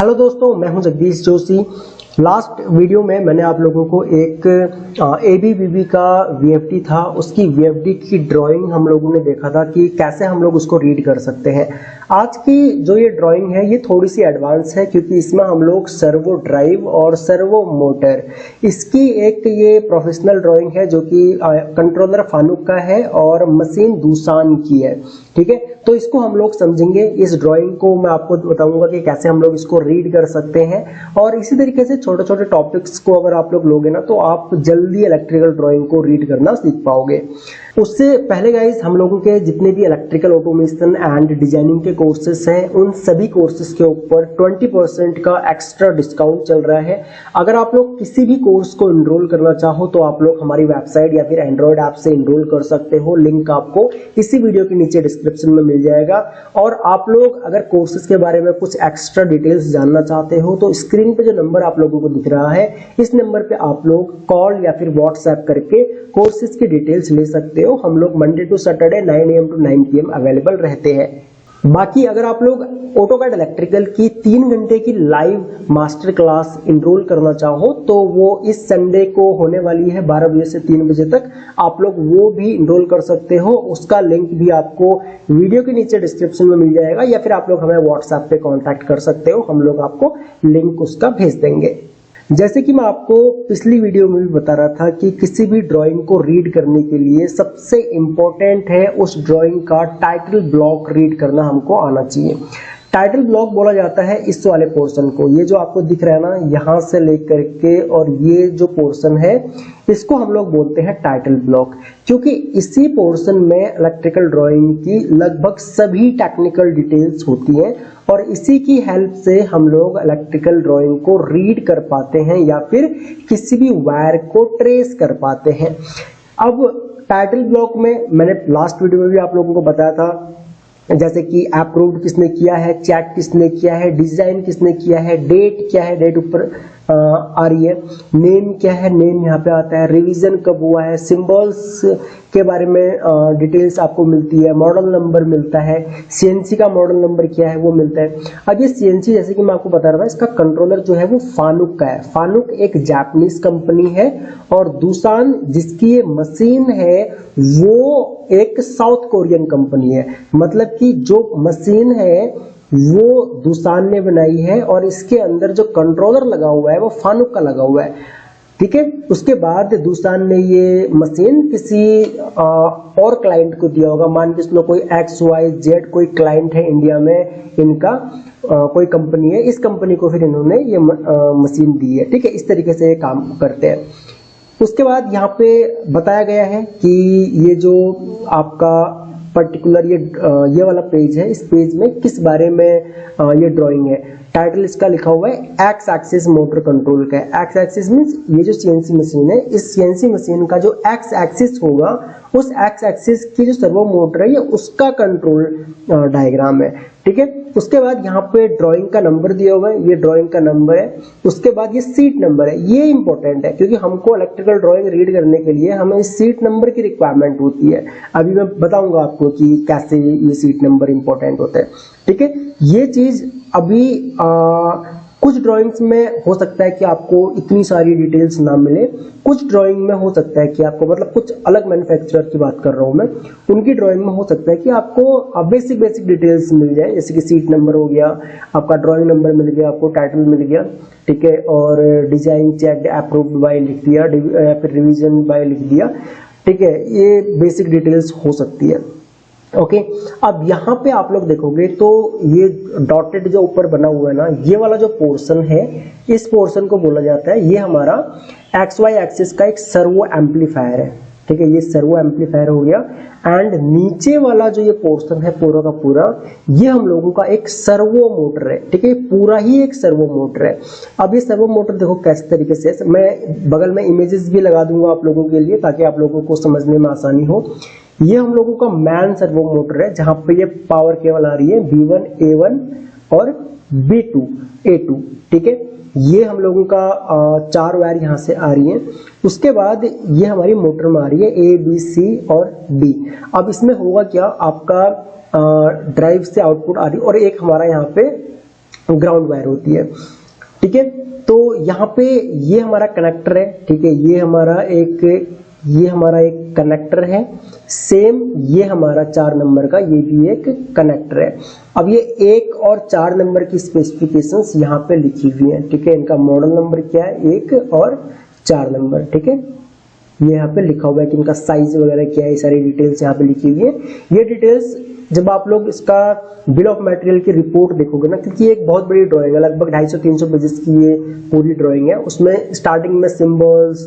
Hello दोस्तों, मैं हूं जगदीश जोशी। लास्ट वीडियो में मैंने आप लोगों को एक एबीवीपी का वीएफडी था, उसकी वीएफडी की ड्राइंग हम लोगों ने देखा था कि कैसे हम लोग उसको रीड कर सकते हैं। आज की जो ये ड्राइंग है ये थोड़ी सी एडवांस है, क्योंकि इसमें हम लोग सर्वो ड्राइव और सर्वो मोटर, इसकी एक ये प्रोफेशनल ड्राइंग है जो कि कंट्रोलर फानुक का है और मशीन दूसान की है। ठीक है, तो इसको हम लोग समझेंगे। इस ड्राइंग को मैं आपको बताऊंगा कि कैसे हम लोग इसको रीड कर सकते हैं, और इसी तरीके से छोटे छोटे टॉपिक्स को अगर आप लोग लोगे ना तो आप जल्दी इलेक्ट्रिकल ड्राइंग को रीड करना सीख पाओगे। उससे पहले गाइस, हम लोगों के जितने भी इलेक्ट्रिकल ऑटोमेशन एंड डिजाइनिंग के कोर्सेस हैं, उन सभी कोर्सेस के ऊपर 20% का एक्स्ट्रा डिस्काउंट चल रहा है। अगर आप लोग किसी भी कोर्स को एनरोल करना चाहो तो आप लोग हमारी वेबसाइट या फिर एंड्रॉइड ऐप से एनरोल कर सकते हो। लिंक आपको इसी वीडियो के नीचे डिस्क्रिप्शन में मिल जाएगा। और आप लोग अगर कोर्सेज के बारे में कुछ एक्स्ट्रा डिटेल्स जानना चाहते हो तो स्क्रीन पे जो नंबर आप लोगों को दिख रहा है, इस नंबर पे आप लोग कॉल या फिर व्हाट्सएप करके कोर्सेज की डिटेल्स ले सकते हो। हम लोग Monday to Saturday 9 AM to 9 PM available रहते हैं। बाकी अगर आप लोग ऑटोकैड इलेक्ट्रिकल की 3 घंटे की लाइव मास्टर क्लास एनरोल करना चाहो तो वो इस संडे को होने वाली है 12 बजे से 3 बजे तक। आप लोग वो भी एनरोल कर सकते हो। उसका लिंक भी आपको वीडियो के नीचे डिस्क्रिप्शन में मिल जाएगा, या फिर आप लोग हमें व्हाट्सएप पे कांटेक्ट कर सकते हो। हम लोग आपको लिंक उसका भेज देंगे। जैसे कि मैं आपको पिछली वीडियो में भी बता रहा था कि किसी भी ड्राइंग को रीड करने के लिए सबसे इम्पोर्टेंट है उस ड्राइंग का टाइटल ब्लॉक रीड करना हमको आना चाहिए। टाइटल ब्लॉक बोला जाता है इस वाले पोर्शन को, ये जो आपको दिख रहा है ना, यहां से लेकर के और ये जो पोर्शन है इसको हम लोग बोलते हैं टाइटल ब्लॉक, क्योंकि इसी पोर्शन में इलेक्ट्रिकल ड्राइंग की लगभग सभी टेक्निकल डिटेल्स होती हैं और इसी की हेल्प से हम लोग इलेक्ट्रिकल ड्राइंग को रीड कर पाते हैं या फिर किसी भी वायर को ट्रेस कर पाते हैं। अब टाइटल ब्लॉक में मैंने लास्ट वीडियो में भी आप लोगों को बताया था, जैसे कि अप्रूव्ड किसने किया है, चेक किसने किया है, डिजाइन किसने किया है, डेट क्या है, डेट ऊपर आ रही है, नेम क्या है, नेम यहाँ पे आता है, रिवीजन कब हुआ है, सिंबल्स के बारे में डिटेल्स आपको मिलती है, मॉडल नंबर मिलता है, सीएनसी का मॉडल नंबर क्या है वो मिलता है। अब ये सीएनसी जैसे कि मैं आपको बता रहा था, इसका कंट्रोलर जो है वो फानुक का है। फानुक एक जापानीज कंपनी है और दूसान जिसकी ये मशीन है वो एक साउथ कोरियन कंपनी है। मतलब कि जो मशीन है वो दूसान ने बनाई है और इसके अंदर जो कंट्रोलर लगा हुआ है वो फानुक का लगा हुआ है। ठीक है, उसके बाद दूसान ने ये मशीन किसी और क्लाइंट को दिया होगा। मान के इसमें कोई XYZ कोई क्लाइंट है इंडिया में, इनका कोई कंपनी है, इस कंपनी को फिर इन्होंने ये मशीन दी है। ठीक है, इस तरीके से ये काम करते हैं। उसके बाद यहाँ पे बताया गया है कि ये जो आपका पर्टिकुलर ये वाला पेज है, इस पेज में किस बारे में ये ड्राइंग है। टाइटल इसका लिखा हुआ है एक्स एक्सिस मोटर कंट्रोल का है। एक्स एक्सिस मींस ये जो सीएनसी मशीन है, इस सीएनसी मशीन का जो एक्स एक्सिस होगा, उस एक्स एक्सिस की जो सर्वो मोटर है ये उसका कंट्रोल डायग्राम है। ठीक है, उसके बाद यहाँ पे ड्राइंग का नंबर दिया हुआ है, ये ड्राइंग का नंबर है। उसके बाद ये सीट नंबर है, ये इंपॉर्टेंट है क्योंकि हमको इलेक्ट्रिकल ड्राइंग रीड करने के लिए हमें इस सीट नंबर की रिक्वायरमेंट होती है। अभी मैं बताऊंगा आपको कि कैसे ये सीट नंबर इंपॉर्टेंट होता है। ठीक है, ये चीज अभी कुछ ड्राइंग्स में हो सकता है कि आपको इतनी सारी डिटेल्स ना मिले, कुछ ड्राइंग में हो सकता है कि आपको, मतलब कुछ अलग मैन्युफैक्चरर की बात कर रहा हूं मैं, उनकी ड्राइंग में हो सकता है कि आपको बेसिक डिटेल्स मिल जाए, जैसे कि सीट नंबर हो गया, आपका ड्राइंग नंबर मिल गया, आपको टाइटल मिल गया। ठीक है, और डिजाइन चेक अप्रूव्ड बाय लिख दिया या फिर रिवीजन बाय लिख दिया। ठीक है, ये बेसिक डिटेल्स हो सकती है। ओके, अब यहाँ पे आप लोग देखोगे तो ये डॉटेड जो ऊपर बना हुआ है ना, ये वाला जो पोर्शन है, इस पोर्शन को बोला जाता है, ये हमारा XY एक्सिस का एक सर्वो एम्पलीफायर है। ठीक है, ये सर्वो एम्पलीफायर हो गया। एंड नीचे वाला जो ये पोर्शन है पूरा का पूरा, ये हम लोगों का एक सर्वो मोटर है। ठीक है, पूरा ही एक सर्वो मोटर है। अब ये सर्वो मोटर देखो किस तरीके से, मैं बगल में इमेजेस भी लगा दूंगा आप लोगों के लिए ताकि आप लोगों को समझने में आसानी हो। ये हम लोगों का मैन सर्वो मोटर है, जहां पे ये पावर केबल आ रही है B1 A1 और B2 A2। ठीक है, ये हम लोगों का 4 वायर यहाँ से आ रही है। उसके बाद ये हमारी मोटर में आ रही है A B C और D। अब इसमें होगा क्या, आपका ड्राइव से आउटपुट आ रही है और एक हमारा यहाँ पे ग्राउंड वायर होती है। ठीक है, तो यहाँ पे ये हमारा कनेक्टर है। ठीक है, ये हमारा एक कनेक्टर है। सेम ये हमारा 4 नंबर का ये भी एक कनेक्टर है। अब ये 1 और 4 नंबर की स्पेसिफिकेशंस यहाँ पे लिखी हुई है। ठीक है, इनका मॉडल नंबर क्या है, 1 और 4 नंबर। ठीक है, ये यहाँ पे लिखा हुआ है कि इनका साइज वगैरह क्या है, ये सारी डिटेल्स यहाँ पे लिखी हुई है। ये डिटेल्स जब आप लोग इसका बिल ऑफ मटेरियल की रिपोर्ट देखोगे ना, क्योंकि ये एक बहुत बड़ी ड्राइंग है, लगभग 250-300 पेजेस की ये पूरी ड्राइंग है। उसमें स्टार्टिंग में सिंबल्स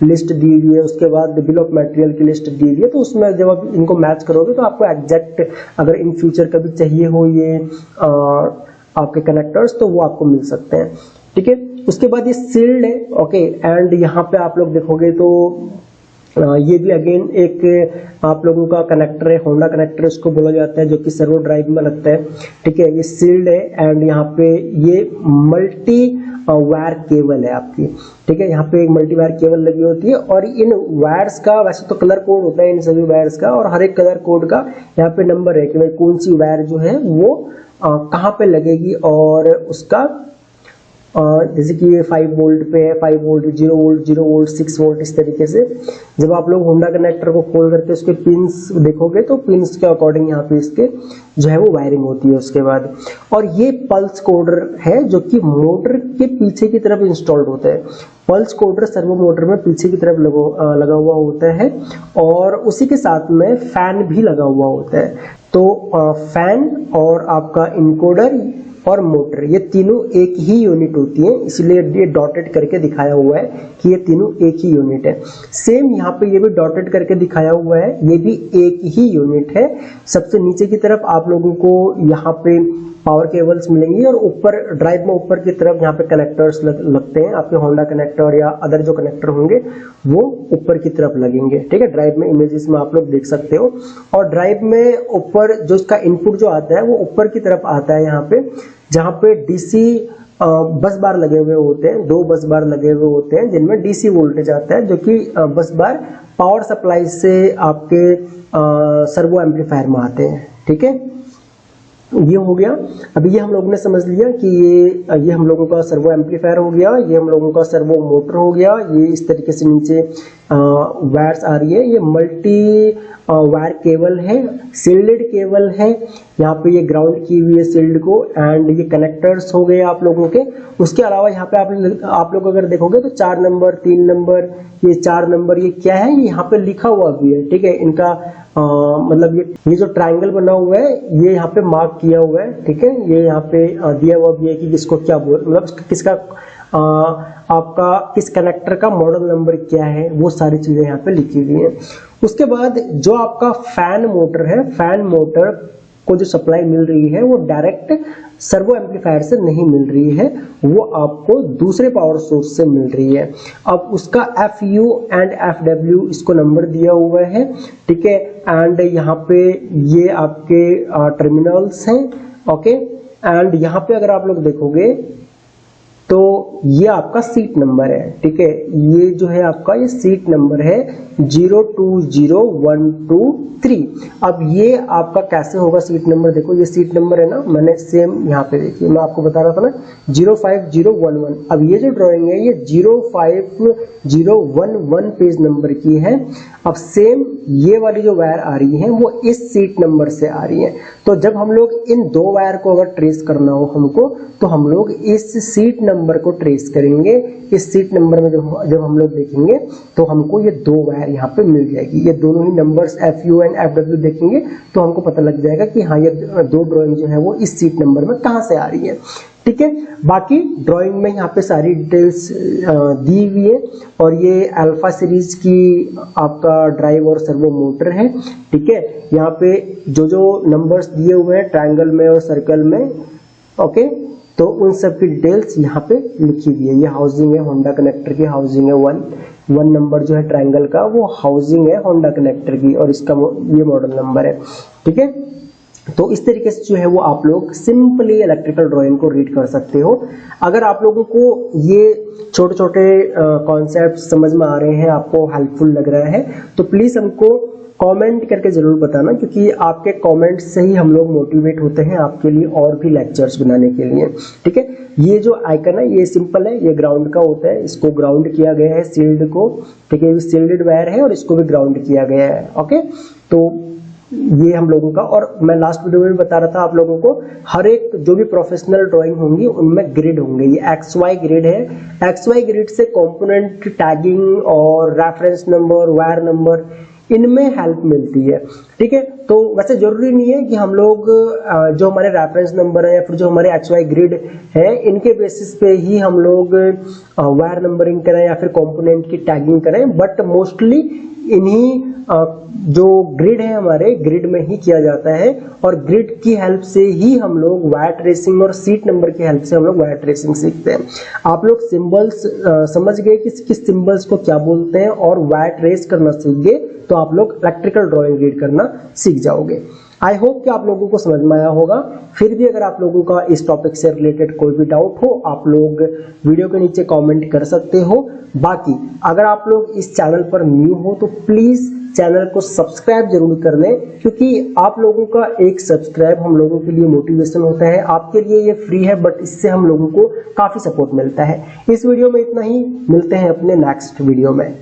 लिस्ट दी हुई है, उसके बाद बिल ऑफ मटेरियल की लिस्ट दी हुई है। तो उसमें जब आप इनको मैच करोगे तो आपको एग्जैक्ट, अगर इन फ्यूचर कभी चाहिए हो ये आपके कनेक्टर्स, तो वो आपको मिल सकते हैं। ठीक है, उसके बाद ये सील्ड है। ओके, एंड यहाँ पे आप लोग देखोगे तो ये भी अगेन एक आप लोगों का कनेक्टर है, होंडा कनेक्टर इसको बोला जाता है, जो कि सर्वो ड्राइव में लगता है। ठीक है, ये सील्ड है एंड यहाँ पे ये मल्टी वायर केबल है आपकी। ठीक है, यहाँ पे एक मल्टी वायर केबल लगी होती है और इन वायर्स का वैसे तो कलर कोड होता है इन सभी वायर्स का, और हर एक कलर कोड का यहाँ पे नंबर है कि भाई कौन सी वायर जो है वो कहाँ पे लगेगी, और उसका जैसे कि ये 5 वोल्ट पे है, 5 वोल्ट, 0 वोल्ट, 0 वोल्ट, 6 वोल्ट, इस तरीके से जब आप लोग होंडा कनेक्टर को खोल करके उसके पिंस देखोगे तो पिंस के अकॉर्डिंग यहाँ पे इसके जो है वो वायरिंग होती है उसके बाद। और ये पल्स कोडर है जो कि मोटर के पीछे की तरफ इंस्टॉल्ड होता है। पल्स कोडर सर्वो मोटर में पीछे की तरफ लगा हुआ होता है और उसी के साथ में फैन भी लगा हुआ होता है। तो फैन और आपका इनकोडर और मोटर, ये तीनों एक ही यूनिट होती है, इसलिए ये डॉटेड करके दिखाया हुआ है कि ये तीनों एक ही यूनिट है। सेम यहाँ पे ये भी डॉटेड करके दिखाया हुआ है, ये भी एक ही यूनिट है। सबसे नीचे की तरफ आप लोगों को यहाँ पे पावर केबल्स मिलेंगी और ऊपर ड्राइव में ऊपर की तरफ यहाँ पे कनेक्टर्स लगते हैं। आपके होंडा कनेक्टर या अदर जो कनेक्टर होंगे वो ऊपर की तरफ लगेंगे। ठीक है, ड्राइव में इमेजेस में आप लोग देख सकते हो। और ड्राइव में ऊपर जो इसका इनपुट जो आता है वो ऊपर की तरफ आता है, यहाँ पे जहाँ पे डीसी बस बार लगे हुए होते हैं, 2 बस बार लगे हुए होते हैं जिनमें डीसी वोल्टेज आता है, जो कि बस बार पावर सप्लाई से आपके सर्वो एम्पलीफायर में आते हैं। ठीक है, ये हो गया। अभी ये हम लोगों ने समझ लिया कि ये हम लोगों का सर्वो एम्पलीफायर हो गया, ये हम लोगों का सर्वो मोटर हो गया। ये इस तरीके से नीचे वायर्स आ रही है, ये मल्टी वायर केबल है, सील्डेड केबल है, यहाँ पे ये ग्राउंड की हुई है सील्ड को, एंड ये कनेक्टर्स हो गए आप लोगों के। उसके अलावा यहाँ पे आप लोग अगर देखोगे तो 4 नंबर, 3 नंबर, ये 4 नंबर ये क्या है, ये यहाँ पे लिखा हुआ भी है। ठीक है, इनका मतलब ये जो ट्रायंगल बना हुआ है ये यहाँ पे मार्क किया हुआ है। ठीक है, ये यहाँ पे दिया हुआ भी है कि किसको क्या मतलब किसका आपका किस कनेक्टर का मॉडल नंबर क्या है, वो सारी चीजें यहाँ पे लिखी हुई है। उसके बाद जो आपका फैन मोटर है, फैन मोटर को जो सप्लाई मिल रही है वो डायरेक्ट सर्वो एम्पलीफायर से नहीं मिल रही है, वो आपको दूसरे पावर सोर्स से मिल रही है। अब उसका FU एंड FW इसको नंबर दिया हुआ है। ठीक है, एंड यहाँ पे ये आपके टर्मिनल्स हैं। ओके, एंड यहाँ पे अगर आप लोग देखोगे तो ये आपका सीट नंबर है। ठीक है, ये जो है आपका ये सीट नंबर है 020123। अब ये आपका कैसे होगा सीट नंबर, देखो ये सीट नंबर है ना, मैंने सेम यहाँ पे देखिए मैं आपको बता रहा था ना 05011। अब ये जो ड्राइंग है ये 05011 पेज नंबर की है। अब सेम ये वाली जो वायर आ रही है वो इस सीट नंबर से आ रही है। तो जब हम लोग इन 2 वायर को अगर ट्रेस करना हो हमको, तो हम लोग इस सीट नंबर को ट्रेस करेंगे। इस सीट नंबर में जब हम लोग देखेंगे तो हमको ये 2 वायर यहाँ पे मिल जाएगी। ये दोनों ही नंबर्स FU एंड FW देखेंगे तो हमको पता लग जाएगा कि हाँ ये 2 ड्राइंग जो है वो इस सीट नंबर में कहाँ से आ रही है। ठीक है, बाकी ड्राइंग में यहाँ पे सारी डिटेल्स दी हुई है। और ये अल्फा सीरीज की आपका ड्राइव और सर्वो मोटर है। ठीक है, यहाँ पे जो जो नंबर्स दिए हुए हैं ट्रायंगल में और सर्कल में, ओके, तो उन सब की डिटेल्स यहाँ पे लिखी हुई है। ये हाउसिंग है होंडा कनेक्टर की, हाउसिंग है 1 नंबर जो है ट्रायंगल का वो हाउसिंग है होंडा कनेक्टर की, और इसका ये मॉडल नंबर है। ठीक है, तो इस तरीके से जो है वो आप लोग सिंपली इलेक्ट्रिकल ड्राइंग को रीड कर सकते हो। अगर आप लोगों को ये छोटे छोटे कॉन्सेप्ट समझ में आ रहे हैं, आपको हेल्पफुल लग रहा है, तो प्लीज हमको कमेंट करके जरूर बताना, क्योंकि आपके कमेंट से ही हम लोग मोटिवेट होते हैं आपके लिए और भी लेक्चर्स बनाने के लिए। ठीक है, ये जो आइकन है ये सिंपल है, ये ग्राउंड का होता है, इसको ग्राउंड किया गया है शील्ड को। ठीक है, ये शील्डेड वायर है और इसको भी ग्राउंड किया गया है। ओके, तो ये हम लोगों का, और मैं लास्ट वीडियो में बता रहा था आप लोगों को, हर एक जो भी प्रोफेशनल ड्राइंग होंगी उनमें ग्रिड होंगे। ये XY ग्रिड है, XY ग्रिड से कंपोनेंट टैगिंग और रेफरेंस नंबर, वायर नंबर, इनमें हेल्प मिलती है। ठीक है, तो वैसे जरूरी नहीं है कि हम लोग जो हमारे रेफरेंस नंबर है या फिर जो हमारे XY ग्रिड है इनके बेसिस पे ही हम लोग वायर नंबरिंग करें या फिर कंपोनेंट की टैगिंग करें, बट मोस्टली इन्हीं जो ग्रिड है हमारे ग्रिड में ही किया जाता है, और ग्रिड की हेल्प से ही हम लोग वायर ट्रेसिंग और सीट नंबर की हेल्प से हम लोग वायर ट्रेसिंग सीखते हैं। आप लोग सिंबल्स समझ गए कि किस सिंबल्स को क्या बोलते हैं और वायर ट्रेस करना सीख गए, तो आप लोग इलेक्ट्रिकल ड्राइंग रीड करना सीख जाओगे। आई होप कि आप लोगों को समझ में आया होगा। फिर भी अगर आप लोगों का इस टॉपिक से रिलेटेड कोई भी डाउट हो, आप लोग वीडियो के नीचे कमेंट कर सकते हो। बाकी अगर आप लोग इस चैनल पर न्यू हो तो प्लीज चैनल को सब्सक्राइब जरूर कर लें, क्योंकि आप लोगों का एक सब्सक्राइब हम लोगों के लिए मोटिवेशन होता है। आपके लिए ये फ्री है, बट इससे हम लोगों को काफी सपोर्ट मिलता है। इस वीडियो में इतना ही, मिलते हैं अपने नेक्स्ट वीडियो में।